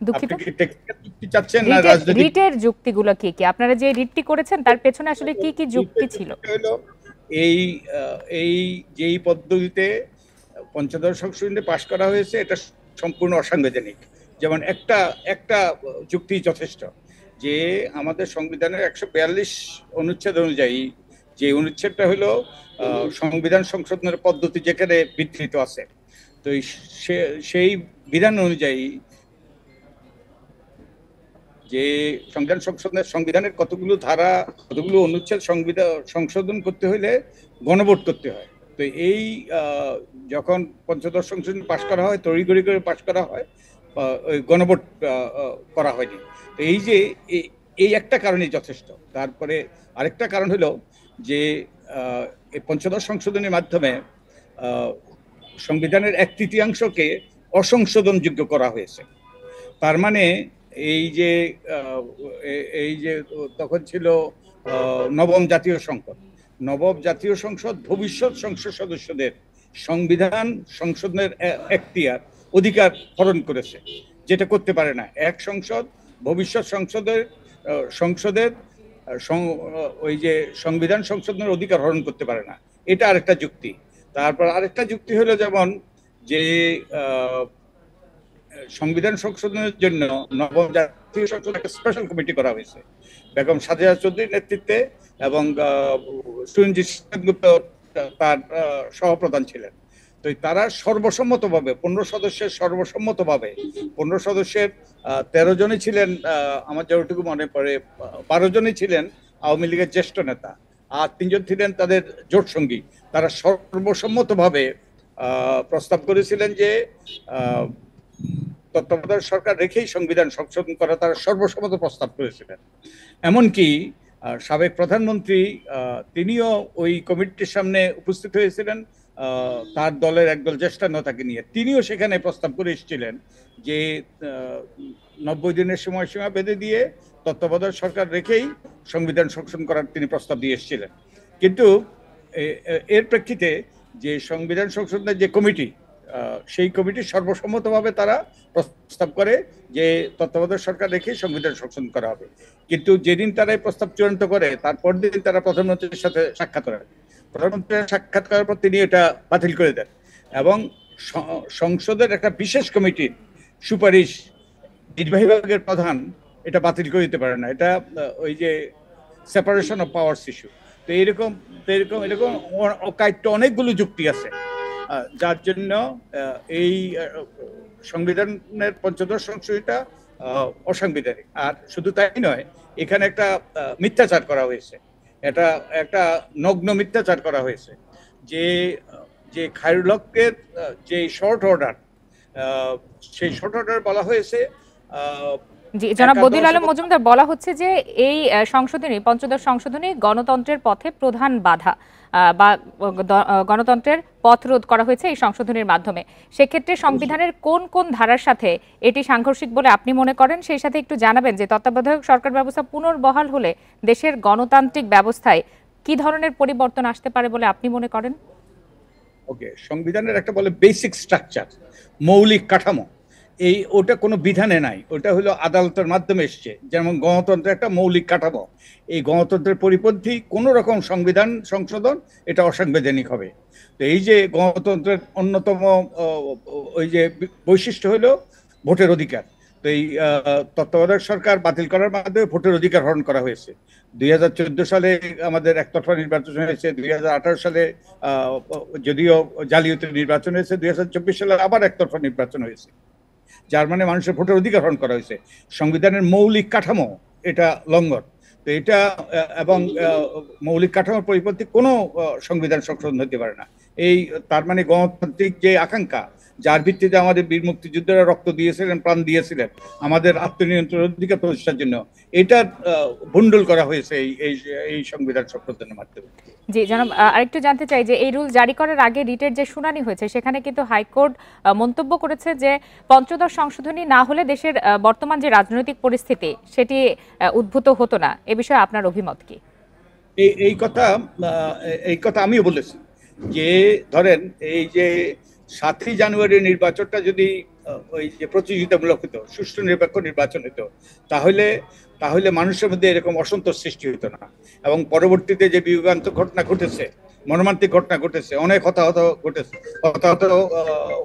দুঃখিত, যুক্তি চাচ্ছেন না রাজনৈতিক? রিটের যুক্তিগুলো কি কি? আপনারা যে রিটটি করেছেন তার পেছনে আসলে কি কি যুক্তি ছিল? যেই পদ্ধতিতে পঞ্চদশ সংশোধনী পাশ করা হয়েছে এটা সম্পূর্ণ অসাংবিধানিক। যেমন একটা যুক্তি যথেষ্ট, যে আমাদের সংবিধানের 142 অনুচ্ছেদ অনুযায়ী, যে অনুচ্ছেদটা হলো সংবিধান সংশোধনের পদ্ধতি যেখানে বিধৃত আছে, তো সেই বিধান অনুযায়ী যে সংবিধানের কতগুলো ধারা, কতগুলো অনুচ্ছেদ সংশোধন করতে হলে গণভোট করতে হয়। তো এই যখন পঞ্চদশ সংশোধনী পাশ করা হয়, তড়িঘড়ি করে পাশ করা হয়, ওই গণভোট করা হয়নি। তো এই একটা কারণই যথেষ্ট। তারপরে আরেকটা কারণ হলো যে এই পঞ্চদশ সংশোধনীর মাধ্যমে সংবিধানের 1/3 অসংশোধনযোগ্য করা হয়েছে। তার মানে এই যে তখন ছিল নবম জাতীয় সংসদ ভবিষ্যৎ সংসদ সদস্যদের সংবিধান সংশোধনের অধিকার হরণ করেছে, যেটা করতে পারে না এক সংসদ। ভবিষ্যৎ সংসদের ওই যে সংবিধান সংশোধনের অধিকার হরণ করতে পারে না, এটা আরেকটা যুক্তি। তারপর আরেকটা যুক্তি হলো যেমন যে সংবিধান সংশোধনের জন্য নবম জাতীয় সংসদ একটা স্পেশাল কমিটি করা হয়েছে বেগম সাজেদা চৌধুরীর নেতৃত্বে, এবং সুরঞ্জিত সেনগুপ্ত তার সহপ্রধান ছিলেন। তো তারা সর্বসম্মতভাবে 15 সদস্যের 15 সদস্যের 13 জনই ছিলেন, আমার যতটুকু মনে পড়ে 12 জনই ছিলেন আওয়ামী লীগের জ্যেষ্ঠ নেতা, আর 3 জন ছিলেন তাদের জোট সঙ্গী। তারা সর্বসম্মতভাবে প্রস্তাব করেছিলেন যে তত্ত্বাবধায়ক সরকার রেখেই সংবিধান সংশোধন করা, তারা সর্বসম্মত প্রস্তাব করেছিলেন। এমনকি সাবেক প্রধানমন্ত্রী তিনিও ওই কমিটির সামনে উপস্থিত হয়েছিলেন তার দলের একদল জ্যেষ্ঠ নেতাকে নিয়ে। তিনিও সেখানে প্রস্তাব করে এসেছিলেন যে 90 দিনের সময়সীমা বেঁধে দিয়ে তত্ত্বাবধায়ক সরকার রেখেই সংবিধান সংশোধন করার তিনি প্রস্তাব দিয়ে এসেছিলেন। কিন্তু এর প্রেক্ষিতে যে সংবিধান সংশোধনের যে কমিটি, সেই কমিটি সর্বসম্মতভাবে তারা প্রস্তাব করে যে তত্ত্বাবধায়ক সরকার রেখে সংবিধান সংশোধন করা হবে। কিন্তু যেদিন তারা এই প্রস্তাব চূড়ান্ত করে, তারপর দিন তারা প্রধানমন্ত্রীর সাথে সাক্ষাৎ করেন। প্রধানমন্ত্রীর সাক্ষাৎ করার পর তিনি এটা বাতিল করে দেন, এবং সংসদের একটা বিশেষ কমিটির সুপারিশ নির্বাহী বিভাগের প্রধান এটা বাতিল করে দিতে পারে না। এটা ওই যে সেপারেশন অফ পাওয়ার্স ইস্যু। তো এরকম অনেকগুলো যুক্তি আছে যার জন্য এই সংবিধানের পঞ্চদশ সংশোধনীটা অসাংবিধানিক। আর শুধু তাই নয়, এখানে একটা মিথ্যাচার করা হয়েছে, এটা একটা নগ্ন মিথ্যাচার করা হয়েছে। যে খায়রুল হকের যে শর্ট অর্ডার, সেই শর্ট অর্ডার বলা হয়েছে, জি জনাব বদিউল আলম মজুমদার, বলা হচ্ছে যে এই সংশোধনী, পঞ্চদশ সংশোধনী গণতন্ত্রের পথে প্রধান বাধা বা গণতন্ত্রের পথ রোধ করা হয়েছে এই সংশোধনীর মাধ্যমে। সেক্ষেত্রে সংবিধানের কোন কোন ধারার সাথে এটি সাংঘর্ষিক বলে আপনি মনে করেন? সেই সাথে একটু জানাবেন যে তত্ত্বাবধায়ক সরকার ব্যবস্থা পুনর্বহাল হলে দেশের গণতান্ত্রিক ব্যবস্থায় কি ধরনের পরিবর্তন আসতে পারে বলে আপনি মনে করেন? ওকে, সংবিধানের একটা বলে বেসিক স্ট্রাকচার, মৌলিক কাঠামো, ওটা কোনো বিধানে নাই, ওটা হলো আদালতের মাধ্যমে এসছে। যেমন গণতন্ত্রের একটা মৌলিক কাঠামো, এই গণতন্ত্রের পরিপন্থী কোনো রকম সংবিধান সংশোধন এটা অসাংবিধানিক হবে। তো এই যে গণতন্ত্রের অন্যতম ওই যে বৈশিষ্ট্য হলো ভোটের অধিকার। তো এই তত্ত্বাবধায়ক সরকার বাতিল করার মাধ্যমে ভোটের অধিকার হরণ করা হয়েছে। 2014 সালে আমাদের একতরফা নির্বাচন হয়েছে, 2018 সালে যদিও জালিয়াতি নির্বাচন হয়েছে, 2024 সালে আবার একতরফা নির্বাচন হয়েছে। যার মানে মানুষের ভোটের অধিকার হরণ করা হয়েছে। সংবিধানের মৌলিক কাঠামো এটা লঙ্ঘন। তো এটা এবং মৌলিক কাঠামোর পরিপন্থী কোনো সংবিধান সংশোধন হতে পারে না। তার মানে গণতান্ত্রিক যে আকাঙ্ক্ষা, যার ভিত্তিতে আমাদের বীর মুক্তিযোদ্ধারা রক্ত দিয়েছিলেন, প্রাণ দিয়েছিলেন আমাদের আত্মনিয়ন্ত্রণের অধিকার প্রতিষ্ঠার জন্য, এটা ভণ্ডুল করা হয়েছে এই সংবিধান সংশোধনের মাধ্যমে। জি জনাব, আরেকটু জানতে চাই যে এই রুল জারি করার আগে রিটের যে শুনানি হয়েছে সেখানে কিন্তু হাইকোর্ট মন্তব্য করেছে যে পঞ্চদশ সংশোধনী না হলে দেশের বর্তমান যে রাজনৈতিক পরিস্থিতি সেটি উদ্ভূত হতো না। এ বিষয়ে আপনার অভিমত কি? এই কথা আমিও বলেছি যে ধরেন এই যে 7ই জানুয়ারির নির্বাচনটা যদি ওই যে প্রতিযোগিতামূলক হতো, সুষ্ঠু নিরপেক্ষ নির্বাচন হতো, তাহলে মানুষের মধ্যে এরকম অসন্তোষ সৃষ্টি হতো না। এবং পরবর্তীতে যে বিভ্রান্ত ঘটনা ঘটেছে, মর্মান্তিক ঘটনা ঘটেছে, অনেক হতাহত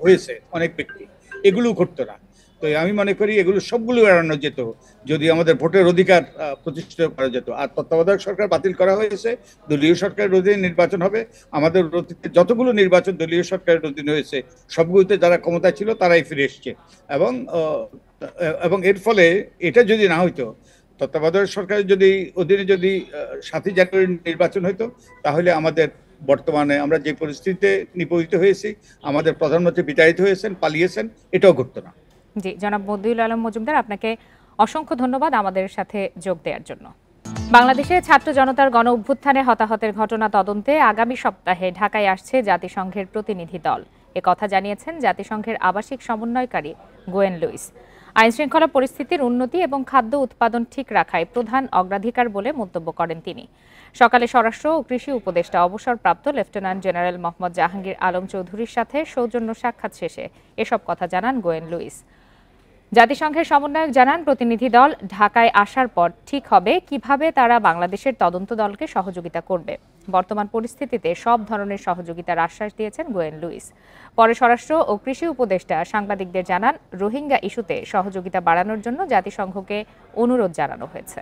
হয়েছে অনেক ব্যক্তি, এগুলো ঘটতো না। তো আমি মনে করি এগুলো সবগুলো এড়ানো যেত যদি আমাদের ভোটের অধিকার প্রতিষ্ঠিত করা যেত। আর তত্ত্বাবধায়ক সরকার বাতিল করা হয়েছে, দলীয় সরকারের অধীনে নির্বাচন হবে। আমাদের যতগুলো নির্বাচন দলীয় সরকারের অধীনে হয়েছে সবগুলোতে যারা ক্ষমতায় ছিল তারাই ফিরে এসছে। এবং এর ফলে এটা যদি না হইতো, তত্ত্বাবধায়ক সরকারের অধীনে যদি 7ই জানুয়ারি নির্বাচন হইতো, তাহলে আমাদের বর্তমানে আমরা যে পরিস্থিতিতে নিপতিত হয়েছি, আমাদের প্রধানমন্ত্রী বিতাড়িত হয়েছেন, পালিয়েছেন, এটাও ঘটতো না। জি জনাব মদিউল আলম মজুমদার, আপনাকে অসংখ্য ধন্যবাদ আমাদের সাথে যোগ দেওয়ার জন্য। বাংলাদেশে ছাত্র জনতার গণ অভ্যুত্থানে হতাহতের ঘটনা তদন্তে আগামী সপ্তাহে ঢাকায় আসছে জাতিসংঘের প্রতিনিধি দল। একথা জানিয়েছেন জাতিসংঘের আবাসিক সমন্বয়কারী গোয়েন লুইস। আইনশৃঙ্খলা পরিস্থিতির উন্নতি এবং খাদ্য উৎপাদন ঠিক রাখাই প্রধান অগ্রাধিকার বলে মন্তব্য করেন তিনি। সকালে স্বরাষ্ট্র ও কৃষি উপদেষ্টা অবসরপ্রাপ্ত লেফটেন্যান্ট জেনারেল মোহাম্মদ জাহাঙ্গীর আলম চৌধুরীর সাথে সৌজন্য সাক্ষাৎ শেষে এসব কথা জানান গোয়েন লুইস। জাতিসংঘের সমন্বয়ক জানান, প্রতিনিধি দল ঢাকায় আসার পর ঠিক হবে কিভাবে তারা বাংলাদেশের তদন্ত দলকে সহযোগিতা করবে। বর্তমান পরিস্থিতিতে সব ধরনের সহযোগিতার আশ্বাস দিয়েছেন গোয়েন লুইস। পরে স্বরাষ্ট্র ও কৃষি উপদেষ্টা সাংবাদিকদের জানান, রোহিঙ্গা ইস্যুতে সহযোগিতা বাড়ানোর জন্য জাতিসংঘকে অনুরোধ জানানো হয়েছে।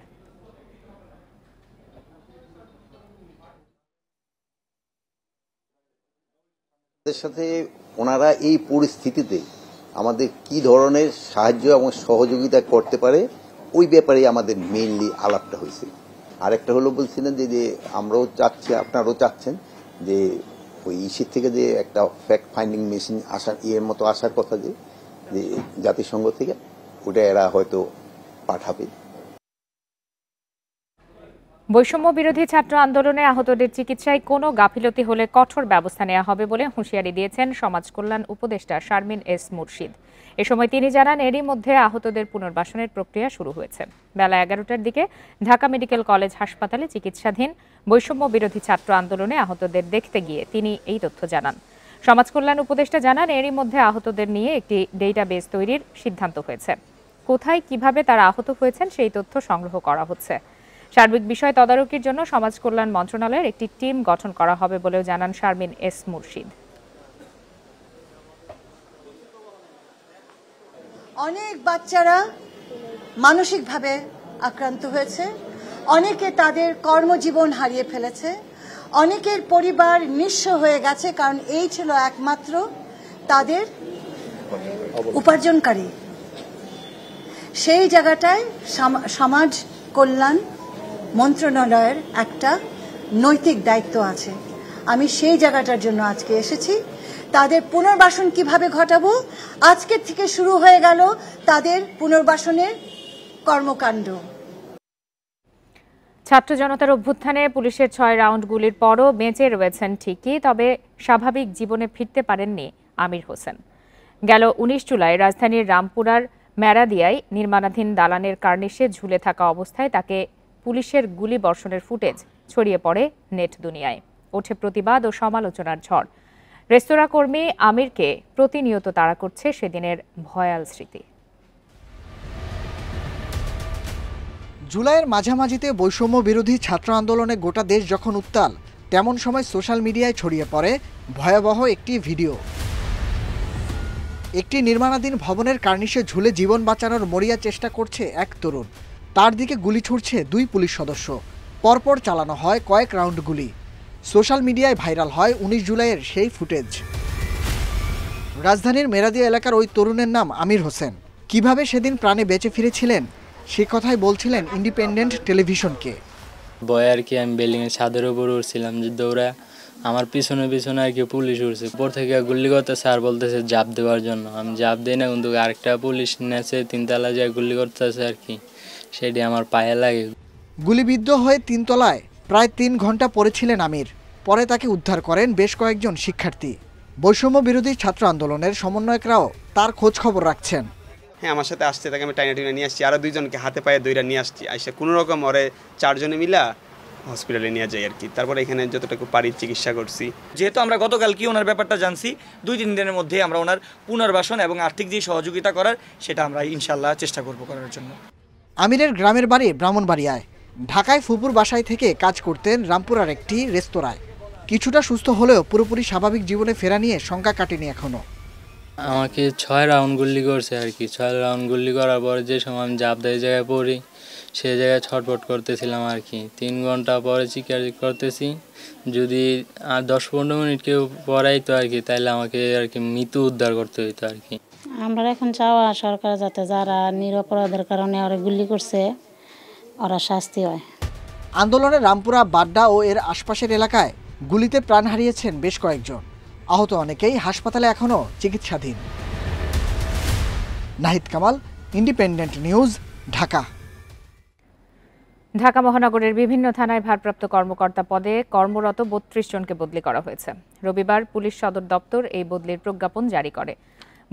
সাথে ওনারা এই পরিস্থিতিতে আমাদের কি ধরনের সাহায্য এবং সহযোগিতা করতে পারে ওই ব্যাপারে আমাদের মেইনলি আলাপটা হয়েছে। আরেকটা হলো বলছিলেন যে আমরাও চাচ্ছি, আপনারাও চাচ্ছেন যে ওই ইসির থেকে যে একটা ফ্যাক্ট ফাইন্ডিং মেশিন আসার মতো আসার কথা যে জাতিসংঘ থেকে, ওটা এরা হয়তো পাঠাবে। বৈষম্য বিরোধী ছাত্র আন্দোলনে আহতদের চিকিৎসায় কোনো গাফিলতি হলে কঠোর ব্যবস্থা নেওয়া হবে বলে হুঁশিয়ারি দিয়েছেন সমাজ কল্যাণ উপদেষ্টা শারমিন এস মুর্শিদ। এ সময় তিনি জানান, এরই মধ্যে আহতদের পুনর্বাসনের প্রক্রিয়া শুরু হয়েছে। বেলা 11টার দিকে ঢাকা মেডিকেল কলেজ হাসপাতালে চিকিৎসাধীন বৈষম্য বিরোধী ছাত্র আন্দোলনে আহতদের দেখতে গিয়ে তিনি এই তথ্য জানান। সমাজ কল্যাণ উপদেষ্টা জানান, এরই মধ্যে আহতদের নিয়ে একটি ডেটাবেস তৈরির সিদ্ধান্ত হয়েছে। কোথায় কিভাবে তারা আহত হয়েছেন সেই তথ্য সংগ্রহ করা হচ্ছে। সার্বিক বিষয় তদারকির জন্য সমাজ কল্যাণ মন্ত্রণালয়ের একটি টিম গঠন করা হবে বলেও জানান শারমিন এস মুর্শিদ। অনেক বাচ্চারা মানসিকভাবে আক্রান্ত হয়েছে, অনেকে তাদের কর্মজীবন হারিয়ে ফেলেছে, অনেকের পরিবার নিঃস্ব হয়ে গেছে, কারণ এই ছিল একমাত্র তাদের উপার্জনকারী। সেই জায়গাটায় সমাজ কল্যাণ মন্ত্রণালয়ের একটা নৈতিক দায়িত্ব আছে। আমি সেই জায়গাটার জন্য আজকে এসেছি। তাদের পুনর্বাসন কিভাবে ঘটাবো, আজকের থেকে শুরু হয়ে গেল তাদের পুনর্বাসনের কর্মকাণ্ড। ছাত্র জনতার অভ্যুত্থানে পুলিশের 6 রাউন্ড গুলির পরও বেঁচে রয়েছেন ঠিকই, তবে স্বাভাবিক জীবনে ফিরতে পারেননি আমির হোসেন। গেল 19 জুলাই রাজধানীর রামপুরার মেরাদিয়ায় নির্মাণাধীন দালানের কার্নিশে ঝুলে থাকা অবস্থায় তাকে পুলিশের গুলি বর্ষণের ফুটেজ ছড়িয়ে পড়ে নেট দুনিয়ায়। ওঠে প্রতিবাদ ও সমালোচনার ঝড়। রেস্তোরাঁ কর্মী আমিরকে প্রতিনিয়ত তাড়া করছে সেদিনের ভয়াল স্মৃতি। জুলাইয়ের মাঝামাঝিতে বৈষম্য বিরোধী ছাত্র আন্দোলনে গোটা দেশ যখন উত্তাল, তেমন সময় সোশ্যাল মিডিয়ায় ছড়িয়ে পড়ে ভয়াবহ একটি ভিডিও। একটি নির্মাণাধীন ভবনের কার্নিশে ঝুলে জীবন বাঁচানোর মরিয়া চেষ্টা করছে এক তরুণ। তার দিকে গুলি ছুড়ছে 2 পুলিশ সদস্য। পরপর চালানো হয় কয়েক রাউন্ড গুলি। সোশ্যাল মিডিয়ায় ভাইরাল হয় 19 জুলাইয়ের সেই ফুটেজ। রাজধানীর মেরাদিয়া এলাকার ওই তরুণের নাম আমির হোসেন। কিভাবে সেদিন প্রাণে বেঁচে ফিরেছিলেন সে কথাই বলছিলেন ইন্ডিপেন্ডেন্ট টেলিভিশনকে। ভয়ে আর কি আমি বিল্ডিংয়ের ছাদের উপর উঠছিলাম, যে দৌড়া আমার পিছনে পিছনে আর কি পুলিশ উঠছে, উপর থেকে গুলি করতেছে আর বলতেছে জাপ দেওয়ার জন্য। আমি জাপ দিই না, কিন্তু আরেকটা পুলিশ নেছে 3 তলা যায় গুলি করতেছে আর কি, সেটি আমার পায়ে লাগে। গুলিবিদ্ধ হয়ে 3 তলায় প্রায় 3 ঘন্টা পড়েছিলেন আমির। পরে তাকে উদ্ধার করেন বেশ কয়েকজন শিক্ষার্থী। বৈষম্য বিরোধী ছাত্র আন্দোলনের সমন্বয়করাও তার খোঁজ খবর রাখছেন। হ্যাঁ, আমার সাথে আসছে, তাকে আমি টাইনা টিনা নিয়ে আসছি, আরও 2 জনকে হাতে পায়ে দইরা নিয়ে আসছি। আসে কোনো রকম ওরে 4 জনে মিলা হসপিটালে নিয়ে যাই আর কি। তারপরে এখানে যতটুকু পারি চিকিৎসা করছি। যেহেতু আমরা গতকাল কি ওনার ব্যাপারটা জানছি, 2-3 দিনের মধ্যে আমরা ওনার পুনর্বাসন এবং আর্থিক যে সহযোগিতা করার সেটা আমরা ইনশাল্লাহ চেষ্টা করব করার জন্য। আমিরের গ্রামের বাড়ি ব্রাহ্মণবাড়িয়ায়। ঢাকায় ফুপুর বাসায় থেকে কাজ করতেন রামপুরার একটি রেস্তোরাঁয়। কিছুটা সুস্থ হলেও পুরোপুরি স্বাভাবিক জীবনে ফেরা নিয়ে শঙ্কা কাটেনি এখনো। আমাকে 6 রাউন্ড গুলি করছে আর কি। 6 রাউন্ড গুলি করার পরে যে সময় আমি জাপ দেয় জায়গায় পড়ি, সেই জায়গায় ছটফট করতেছিলাম আর কি। 3 ঘন্টা পরে চিকিৎসা করতেছি। যদি আর 10-15 মিনিট কেউ পড়াইতো আর কি, তাহলে আমাকে আর কি মৃত্যু উদ্ধার করতে হইতো আর কি। আমরা এখন চাওয়া সরকার যাতে যারা নিরপরাধের কারণে ওরা গুলি করছে ওরা শাস্তি হয়। আন্দোলনে রামপুরা, বাড্ডা ও এর আশপাশের এলাকায় গুলিতে প্রাণ হারিয়েছেন বেশ কয়েকজন। আহত অনেকেই হাসপাতালে এখনও চিকিৎসাধীন। Nahid Kamal, Independent News, Dhaka. ঢাকা মহানগরের বিভিন্ন থানায় ভারপ্রাপ্ত কর্মকর্তা পদে কর্মরত 32 জনকে বদলি করা হয়েছে। রবিবার পুলিশ সদর দপ্তর এই বদলির প্রজ্ঞাপন জারি করে।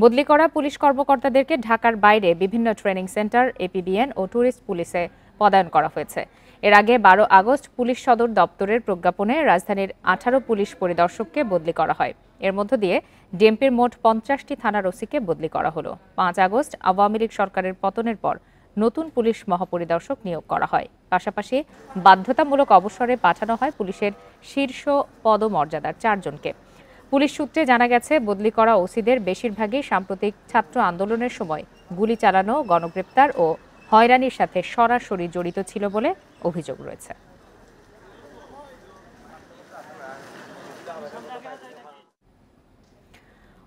বদলি করা পুলিশ কর্মকর্তাদেরকে ঢাকার বাইরে বিভিন্ন ট্রেনিং সেন্টার, এপিবিএন ও ট্যুরিস্ট পুলিশে পদায়ন করা হয়েছে। এর আগে 12 আগস্ট পুলিশ সদর দপ্তরের প্রজ্ঞাপনে রাজধানীর 18 পুলিশ পরিদর্শককে বদলি করা হয়। এর মধ্য দিয়ে ডিএমপির মোট 50টি থানার ওসিকে বদলি করা হলো। 5 আগস্ট আওয়ামী লীগ সরকারের পতনের পর নতুন পুলিশ মহাপরিদর্শক নিয়োগ করা হয়। পাশাপাশি বাধ্যতামূলক অবসরে পাঠানো হয় পুলিশের শীর্ষ পদমর্যাদার 4 জনকে। পুলিশ সূত্রে জানা গেছে, বদলি করা ওসিদের বেশিরভাগই সাম্প্রতিক ছাত্র আন্দোলনের সময় গুলি চালানো, গণগ্রেপ্তার ও হয়রানির সাথে সরাসরি জড়িত ছিল বলে অভিযোগ রয়েছে।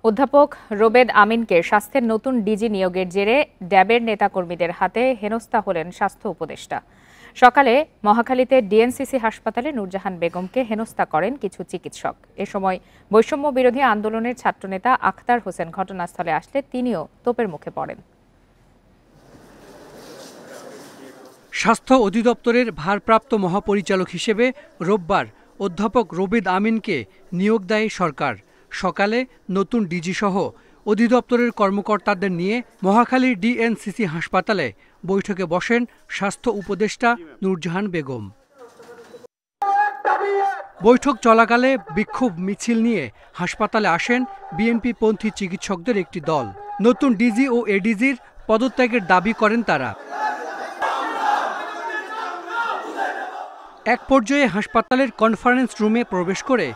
অধ্যাপক রোবেদ আমিনকে স্বাস্থ্যের নতুন ডিজি নিয়োগের জেরে ড্যাবের নেতাকর্মীদের হাতে হেনস্থা হলেন স্বাস্থ্য উপদেষ্টা। সকালে মহাখালীতে ডিএনসিসি হাসপাতালে নূরজাহান বেগমকে হেনস্থা করেন কিছু চিকিৎসক। এ সময় বৈষম্য বিরোধী আন্দোলনের ছাত্রনেতা আখতার হোসেন ঘটনাস্থলে আসলে তিনিও তোপের মুখে পড়েন। স্বাস্থ্য অধিদপ্তরের ভারপ্রাপ্ত মহাপরিচালক হিসেবে রোববার অধ্যাপক রোবেদ আমিনকে নিয়োগ দেয় সরকার। সকালে নতুন ডিজি সহ অধিদপ্তরের কর্মকর্তাদের নিয়ে মহাখালীর ডিএনসিসি হাসপাতালে বৈঠকে বসেন স্বাস্থ্য উপদেষ্টা নূরজাহান বেগম। বৈঠক চলাকালে বিক্ষোভ মিছিল নিয়ে হাসপাতালে আসেন বিএনপিপন্থী চিকিৎসকদের একটি দল। নতুন ডিজি ও এডিজির পদত্যাগের দাবি করেন তারা। এক পর্যায়ে হাসপাতালের কনফারেন্স রুমে প্রবেশ করে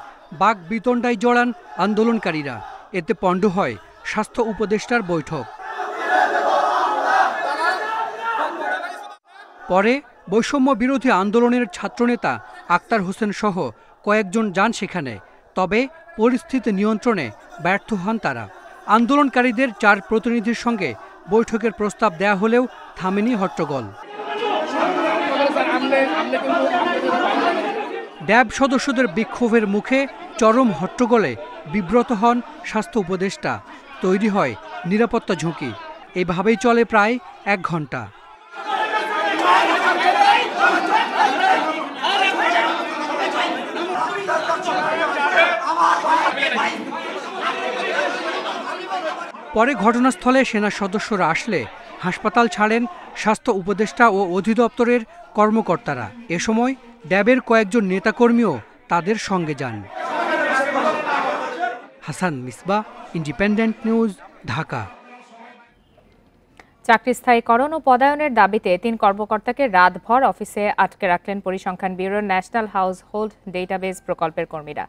বাক বিতণ্ডায় জড়ান আন্দোলনকারীরা। এতে পণ্ড হয় স্বাস্থ্য উপদেষ্টার বৈঠক। পরে বৈষম্য বিরোধী আন্দোলনের ছাত্রনেতা আখতার হোসেন সহ কয়েকজন যান সেখানে। তবে পরিস্থিতি নিয়ন্ত্রণে ব্যর্থ হন তারা। আন্দোলনকারীদের 4 প্রতিনিধির সঙ্গে বৈঠকের প্রস্তাব দেয়া হলেও থামেনি হট্টগোল। ড্যাব সদস্যদের বিক্ষোভের মুখে চরম হট্টগোলে বিব্রত হন স্বাস্থ্য উপদেষ্টা। তৈরি হয় নিরাপত্তা ঝুঁকি। এভাবেই চলে প্রায় 1 ঘন্টা। পরে ঘটনাস্থলে সেনা সদস্যরা আসলে হাসপাতাল ছাড়েন স্বাস্থ্য উপদেষ্টা ও অধিদপ্তরের কর্মকর্তারা। এ সময় ড্যাবের কয়েকজন নেতাকর্মীও তাদের সঙ্গে যান। Hasan Misbah, independent News, Dhaka. চাকরি স্থায়ীকরণ ও পদায়নের দাবিতে 3 কর্মকর্তাকে রাতভর অফিসে আটকে রাখলেন পরিসংখ্যান ব্যুরোর ন্যাশনাল হাউস হোল্ড ডেটাবেস প্রকল্পের কর্মীরা।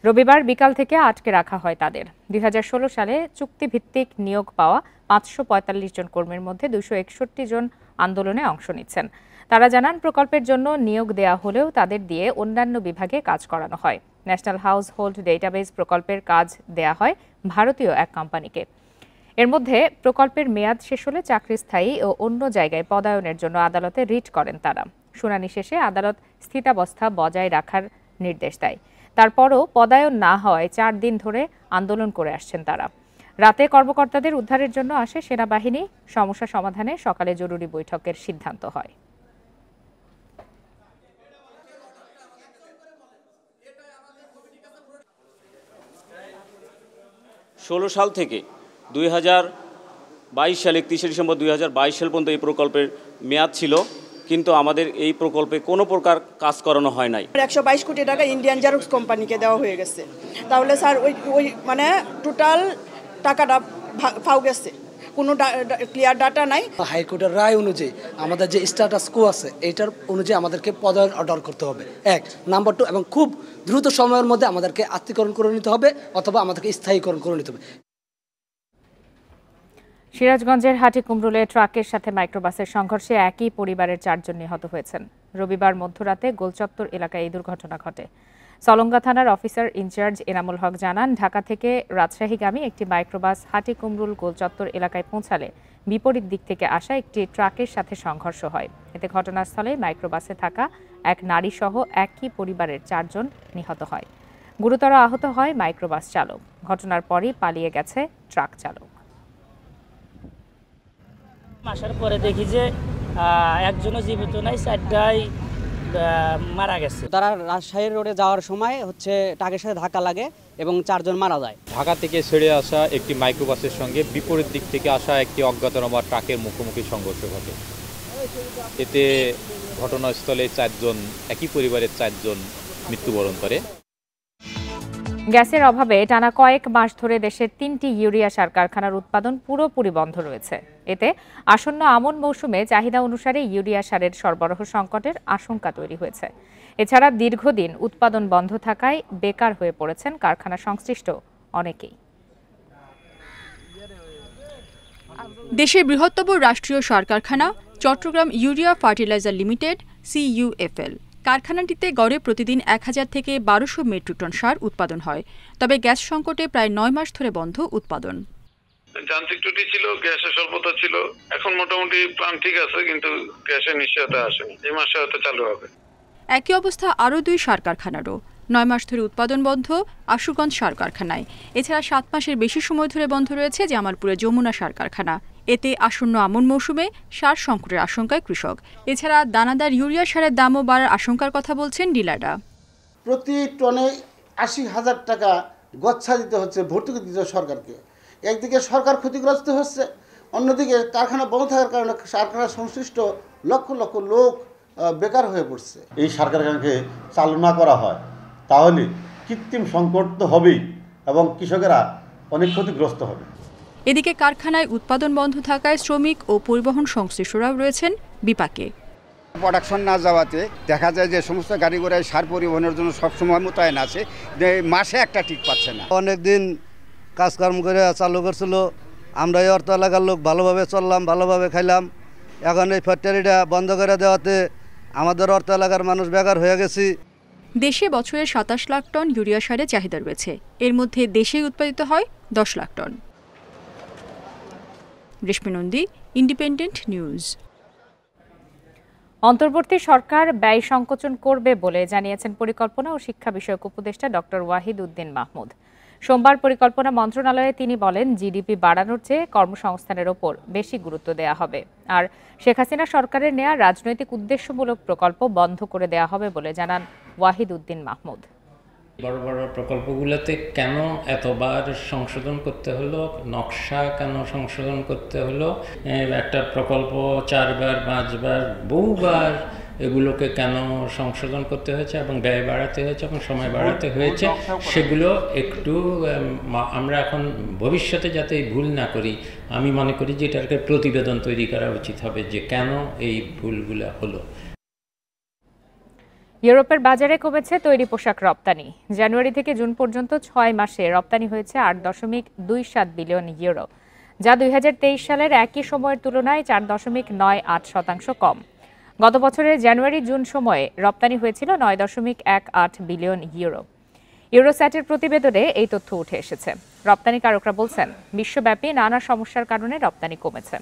রবিবার বিকাল থেকে আটকে রাখা হয় তাদের। 2016 সালে চুক্তিভিত্তিক নিয়োগ পাওয়া 545 জন কর্মীর মধ্যে 261 জন আন্দোলনে অংশ নিচ্ছেন। তারা জানান, প্রকল্পের জন্য নিয়োগ দেয়া হলেও তাদের দিয়ে অন্যান্য বিভাগে কাজ করানো হয়। ন্যাশনাল হাউস হোল্ড ডেটাবেস প্রকল্পের কাজ দেয়া হয় ভারতীয় এক কোম্পানিকে। এর মধ্যে প্রকল্পের মেয়াদ শেষ হলে চাকরি স্থায়ী ও অন্য জায়গায় পদায়নের জন্য আদালতে রিট করেন তারা। শুনানি শেষে আদালত স্থিতাবস্থা বজায় রাখার নির্দেশ দেয়। তারপরও পদায়ন না হওয়ায় 4 দিন ধরে আন্দোলন করে আসছেন তারা। রাতে কর্মকর্তাদের উদ্ধারের জন্য আসে সেনাবাহিনী। সমস্যা সমাধানে সকালে জরুরি বৈঠকের সিদ্ধান্ত হয়। 16 সাল থেকে 2022 সাল 31 ডিসেম্বর 2022 সাল পর্যন্ত এই প্রকল্পের মেয়াদ ছিল, কিন্তু আমাদের এই প্রকল্পে কোনো প্রকার কাজ করানো হয় নাই। 122 কোটি টাকা ইন্ডিয়ান জেরক্স কোম্পানিকে দেওয়া হয়ে গেছে। তাহলে স্যার ওই মানে টোটাল টাকাটা ফাউ গেছে, কোনো ক্লিয়ার ডাটা নাই। হাইকোর্টের রায় অনুযায়ী আমাদের যে স্ট্যাটাস কো আছে এইটার অনুযায়ী আমাদেরকে পদায়ন অর্ডার করতে হবে, 1 নাম্বার 2, এবং খুব দ্রুত সময়ের মধ্যে আমাদেরকে আত্মীকরণ করে নিতে হবে অথবা আমাদেরকে স্থায়ীকরণ করে নিতে হবে। সিরাজগঞ্জের হাটিকুমরুলে ট্রাকের সাথে মাইক্রোবাসের সংঘর্ষে একই পরিবারের 4 জন নিহত হয়েছেন। রবিবার মধ্যরাতে গোলচত্বর এলাকায় এই দুর্ঘটনা ঘটে। সলঙ্গা থানার অফিসার ইনচার্জ এনামুল হক জানান, ঢাকা থেকে রাজশাহীগামী একটি মাইক্রোবাস হাটিকুমরুল গোলচত্বর এলাকায় পৌঁছালে বিপরীত দিক থেকে আসা একটি ট্রাকের সাথে সংঘর্ষ হয়। এতে ঘটনাস্থলে মাইক্রোবাসে থাকা এক নারী সহ একই পরিবারের 4 জন নিহত হয়। গুরুতর আহত হয় মাইক্রোবাস চালক। ঘটনার পরই পালিয়ে গেছে ট্রাক চালক। আসার পরে দেখি যে একজনও জীবিত নাই, 4টাই মারা গেছে। তারা রাজশাহী রোডে যাওয়ার সময় ট্রাকের সাথে ধাক্কা লাগে এবং 4 জন মারা যায়। ঢাকা থেকে ছেড়ে আসা একটি মাইক্রোবাসের সঙ্গে বিপরীত দিক থেকে আসা একটি অজ্ঞাতনামা ট্রাকের মুখোমুখি সংঘর্ষ ঘটে। এতে ঘটনাস্থলে 4 জন, একই পরিবারের 4 জন মৃত্যুবরণ করে। গ্যাসের অভাবে টানা কয়েক মাস ধরে দেশের 3টি ইউরিয়া সার কারখানার উৎপাদন পুরোপুরি বন্ধ রয়েছে। এতে আসন্ন আমন মৌসুমে চাহিদা অনুসারে ইউরিয়া সারের সরবরাহ সংকটের আশঙ্কা তৈরি হয়েছে। এছাড়া দীর্ঘদিন উৎপাদন বন্ধ থাকায় বেকার হয়ে পড়েছেন কারখানা সংশ্লিষ্ট অনেকেই। দেশের বৃহত্তম রাষ্ট্রীয় সার কারখানা Chattogram urea fertilizer limited CUFL কারখানাটিতে গড়ে প্রতিদিন 1000 থেকে 1200 মেট্রিক টন সার উৎপাদন হয়। তবে গ্যাস সংকটে প্রায় 9 মাস ধরে বন্ধ উৎপাদন। যান্ত্রিক ত্রুটি ছিল, গ্যাসের স্বল্পতা ছিল। এখন মোটামুটি প্ল্যান্ট ঠিক আছে, কিন্তু গ্যাসের নিশ্চয়তা আসেনি। এই মাসে হয়তো চালু হবে। একই অবস্থা আরও 2 সার কারখানারও। 9 মাস ধরে উৎপাদন বন্ধ আশুগঞ্জ সার কারখানায়। এছাড়া 7 মাসের বেশি সময় ধরে বন্ধ রয়েছে জামালপুরে যমুনা সার কারখানা। এতে আসন্ন আমন মৌসুমে সার সংকটের আশঙ্কায় কৃষক। এছাড়া দানাদার ইউরিয়া সারের দামও বাড়ার আশঙ্কার কথা বলছেন ডিলাররা। প্রতি টনে 80,000 টাকা গচ্ছা দিতে হচ্ছে, ভর্তুকি দিতে সরকারকে। একদিকে সরকার ক্ষতিগ্রস্ত হচ্ছে, অন্যদিকে কারখানা বন্ধ থাকার কারণে কারখানা সংশ্লিষ্ট লক্ষ লক্ষ লোক বেকার হয়ে পড়ছে। এই সার কারখানাকে চালু না করা হয় তাহলে কৃত্রিম সংকট তো হবেই এবং কৃষকেরা অনেক ক্ষতিগ্রস্ত হবে। এদিকে কারখানায় উৎপাদন বন্ধ থাকায় শ্রমিক ও পরিবহন সংশ্লিষ্টরাও রয়েছেন বিপাকে। প্রোডাকশন না যাওয়াতে দেখা যায় যে সমস্ত গাড়ি ঘোড়ায় সার পরিবহনের জন্য সবসময় মোতায়েন আছে, যে মাসে একটা ঠিক পাচ্ছে না। অনেকদিন কাজকর্ম করে চালু করছিল, আমরা এই অর্থ এলাকার লোক ভালোভাবে চললাম, ভালোভাবে খাইলাম। এখন এই ফ্যাক্টরিটা বন্ধ করে দেওয়াতে আমাদের অর্থ এলাকার মানুষ বেকার হয়ে গেছি। দেশে বছরে 27 লাখ টন ইউরিয়া সারের চাহিদা রয়েছে। এর মধ্যে দেশেই উৎপাদিত হয় 10 লাখ টন। রেশমি নন্দী, ইন্ডিপেন্ডেন্ট নিউজ। অন্তর্বর্তী সরকার ব্যয় সংকোচন করবে বলে জানিয়েছেন পরিকল্পনা ও শিক্ষা বিষয়ক উপদেষ্টা ডক্টর ওয়াহিদ উদ্দিন মাহমুদ। সোমবার পরিকল্পনা মন্ত্রণালয়ে তিনি বলেন, জিডিপি বাড়ানোর চেয়ে কর্মসংস্থানের ওপর বেশি গুরুত্ব দেওয়া হবে। আর শেখ হাসিনা সরকারের নেয়া রাজনৈতিক উদ্দেশ্যমূলক প্রকল্প বন্ধ করে দেওয়া হবে বলে জানান ওয়াহিদ উদ্দিন মাহমুদ। বড় বড় প্রকল্পগুলোতে কেন এতবার সংশোধন করতে হলো, নকশা কেন সংশোধন করতে হলো, একটা প্রকল্প 4 বার 5 বার বহুবার এগুলোকে কেন সংশোধন করতে হয়েছে এবং ব্যয় বাড়াতে হয়েছে এবং সময় বাড়াতে হয়েছে, সেগুলো একটু আমরা এখন ভবিষ্যতে যাতে ভুল না করি, আমি মনে করি যে এটাকে প্রতিবেদন তৈরি করা উচিত হবে যে কেন এই ভুলগুলো হলো। ইউরোপের বাজারে কমেছে তৈরি পোশাক রপ্তানি। জানুয়ারি থেকে জুন পর্যন্ত 6 মাসে রপ্তানি হয়েছে 8.27 বিলিয়ন ইউরো, যা 2023 সালের একই সময়ের তুলনায় 4.98% কম। গত বছরের জানুয়ারি জুন সময়ে রপ্তানি হয়েছিল 9.18 বিলিয়ন ইউরো। ইউরোস্যাটের প্রতিবেদনে এই তথ্য উঠে এসেছে। রপ্তানিকারকরা বলছেন, বিশ্বব্যাপী নানা সমস্যার কারণে রপ্তানি কমেছে।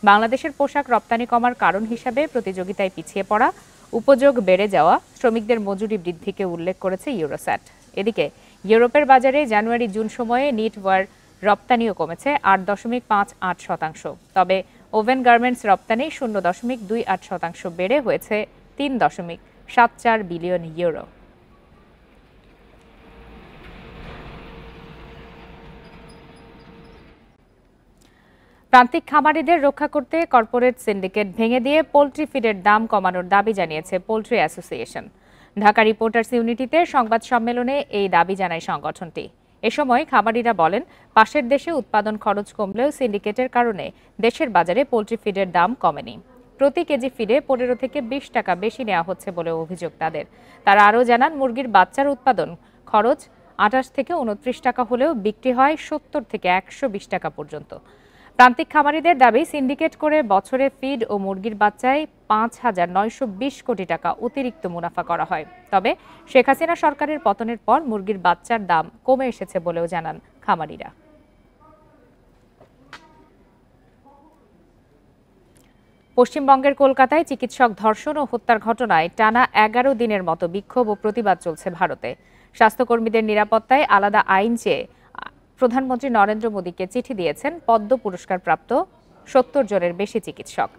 বাংলাদেশের পোশাক রপ্তানি কমার কারণ হিসাবে প্রতিযোগিতায় পিছিয়ে পড়া, উপযোগ বেড়ে যাওয়া, শ্রমিকদের মজুরি বৃদ্ধিকে উল্লেখ করেছে ইউরোস্যাট। এদিকে ইউরোপের বাজারে জানুয়ারি-জুন সময়ে নিটওয়্যার রপ্তানিও কমেছে 8.58%। তবে ওভেন গার্মেন্টস রপ্তানি 0.28% বেড়ে হয়েছে 3.74 বিলিয়ন ইউরো। প্রান্তিক খামারিদের রক্ষা করতে কর্পোরেট সিন্ডিকেট ভেঙে দিয়ে পোল্ট্রি ফিডের দাম কমানোর দাবি জানিয়েছে পোল্ট্রি অ্যাসোসিয়েশন। ঢাকা রিপোর্টার্স ইউনিটিতে সংবাদ সম্মেলনে এই দাবি জানায় সংগঠনটি। এ সময় খামারিরা বলেন, পাশের দেশে উৎপাদন খরচ কমলেও সিন্ডিকেটের কারণে দেশের বাজারে পোল্ট্রি ফিডের দাম কমেনি। প্রতি কেজি ফিডে 15 থেকে 20 টাকা বেশি নেওয়া হচ্ছে বলে অভিযোগ তাদের। তারা আরও জানান, মুরগির বাচ্চার উৎপাদন খরচ 28 থেকে 29 টাকা হলেও বিক্রি হয় 70 থেকে 120 টাকা পর্যন্ত। প্রান্তিক খামারিদের দাবি, সিন্ডিকেট করে বছরে ফিড ও মুরগির বাচ্চায় 5,920 কোটি টাকা অতিরিক্ত মুনাফা করা হয়। তবে শেখ হাসিনা সরকারের পতনের পর মুরগির বাচ্চার দাম কমে এসেছে বলেও জানান খামারিরা। পশ্চিমবঙ্গের কলকাতায় চিকিৎসক ধর্ষণ ও হত্যার ঘটনায় টানা 11 দিনের মতো বিক্ষোভ ও প্রতিবাদ চলছে ভারতে। স্বাস্থ্যকর্মীদের নিরাপত্তায় আলাদা আইন চেয়ে প্রধানমন্ত্রী নরেন্দ্র মোদীকে চিঠি দিয়েছেন পদ্ম পুরস্কারপ্রাপ্ত 70 জনের বেশি চিকিৎসক।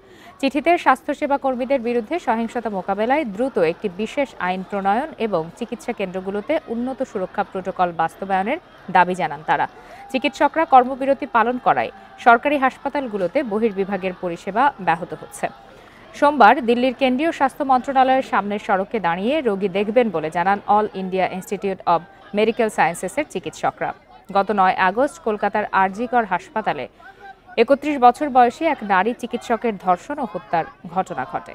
চিঠিতে স্বাস্থ্যসেবা কর্মীদের বিরুদ্ধে সহিংসতা মোকাবেলায় দ্রুত একটি বিশেষ আইন প্রণয়ন এবং চিকিৎসা কেন্দ্রগুলোতে উন্নত সুরক্ষা প্রোটোকল বাস্তবায়নের দাবি জানান তারা। চিকিৎসকরা কর্মবিরতি পালন করায় সরকারি হাসপাতালগুলোতে বহির্বিভাগের পরিষেবা ব্যাহত হচ্ছে। সোমবার দিল্লির কেন্দ্রীয় স্বাস্থ্য মন্ত্রণালয়ের সামনের সড়কে দাঁড়িয়ে রোগী দেখবেন বলে জানান All India Institute of Medical সায়েন্সেসের চিকিৎসকরা। গত 9 আগস্ট কলকাতার আরজিকর হাসপাতালে 31 বছর বয়সী এক নারী চিকিৎসকের ধর্ষণ ও হত্যার ঘটনা ঘটে।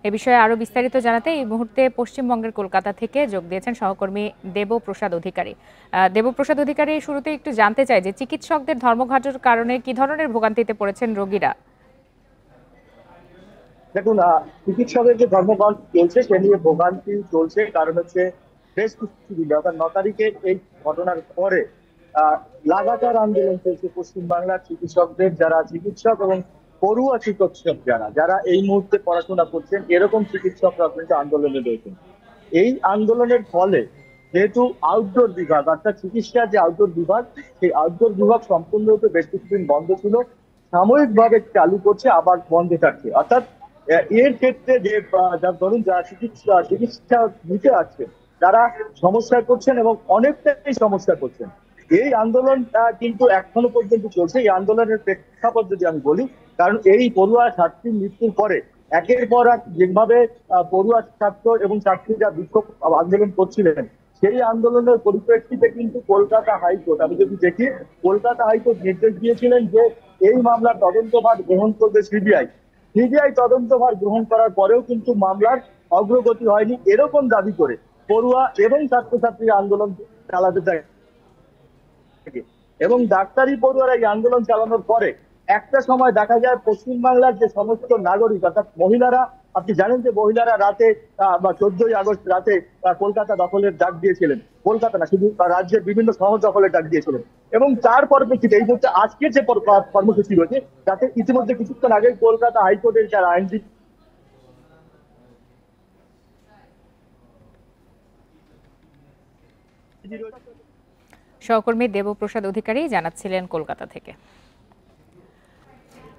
এ বিষয়ে আরো বিস্তারিত জানাতে এই মুহূর্তে পশ্চিমবঙ্গের কলকাতা থেকে যোগ দিয়েছেন সহকর্মী দেবপ্রসাদ অধিকারী। দেবপ্রসাদ অধিকারী, শুরুতে একটু জানতে চাই যে চিকিৎসকদের ধর্মঘটের কারণে কি ধরনের ভোগান্তিতে পড়েছেন রোগীরা? দেখুন, চিকিৎসকের যে ধর্মঘট চলছে সে নিয়ে ভোগান্তি চলছে, কারণ হচ্ছে বেশ কিছুদিন অর্থাৎ 9 তারিখে এই ঘটনার পরে লাগাতার আন্দোলন চলছে পশ্চিমবাংলার চিকিৎসকদের, যারা চিকিৎসক এবং পড়ুয়া চিকিৎসক যারা এই মুহূর্তে পড়াশোনা করছেন, এরকম চিকিৎসকরা কিন্তু আন্দোলনে রয়েছেন। এই আন্দোলনের ফলে যেহেতু আউটডোর বিভাগ অর্থাৎ চিকিৎসার যে আউটডোর বিভাগ, সেই আউটডোর বিভাগ সম্পূর্ণরূপে বেশ কিছুদিন বন্ধ ছিল, সাময়িকভাবে চালু করছে, আবার বন্ধ থাকছে। অর্থাৎ এর ক্ষেত্রে যে ধরুন যারা চিকিৎসা নিতে আসছে তারা সমস্যা করছেন এবং অনেকটাই সমস্যা করছেন। এই আন্দোলনটা কিন্তু এখনো পর্যন্ত চলছে। এই আন্দোলনের প্রেক্ষাপট যদি আমি বলি, কারণ এই পড়ুয়া ছাত্রীর মৃত্যুর পরে একের পর এক যেভাবে পড়ুয়া ছাত্র এবং ছাত্রীরা বিক্ষোভ আন্দোলন করছিলেন, সেই আন্দোলনের পরিপ্রেক্ষিতে কিন্তু কলকাতা হাইকোর্ট, আমি যদি দেখি, কলকাতা হাইকোর্ট নির্দেশ দিয়েছিলেন যে এই মামলার তদন্তভার গ্রহণ করবে সিবিআই। তদন্তভার গ্রহণ করার পরেও কিন্তু মামলার অগ্রগতি হয়নি, এরকম দাবি করে পড়ুয়া এবং ছাত্রছাত্রী আন্দোলন চালাতে থাকে এবং ডাক্তারি পড়ুয়ারা এই আন্দোলন চালানোর পরে একটা সময় দেখা যায় পশ্চিমবাংলার যে সমস্ত নাগরিক অর্থাৎ মহিলারা, আপনি জানেন যে মহিলারা রাতে বা 14ই আগস্ট রাতে কলকাতা দখলের ডাক দিয়েছিলেন, কলকাতা না শুধু রাজ্যের বিভিন্ন শহর দখলের ডাক দিয়েছিলেন এবং তার পরিপ্রেক্ষিতে এই মুহূর্তে আজকের যে কর্মসূচি রয়েছে, তাতে ইতিমধ্যে কিছুক্ষণ আগে কলকাতা হাইকোর্টের যারা আইনজীবী সহকর্মী দেবপ্রসাদ অধিকারী জানাচ্ছিলেন কলকাতা থেকে।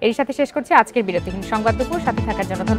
এর সাথে শেষ করছি আজকের বিরতিহীন সংবাদ দুপুর। সাথে থাকার জন্য ধন্যবাদ।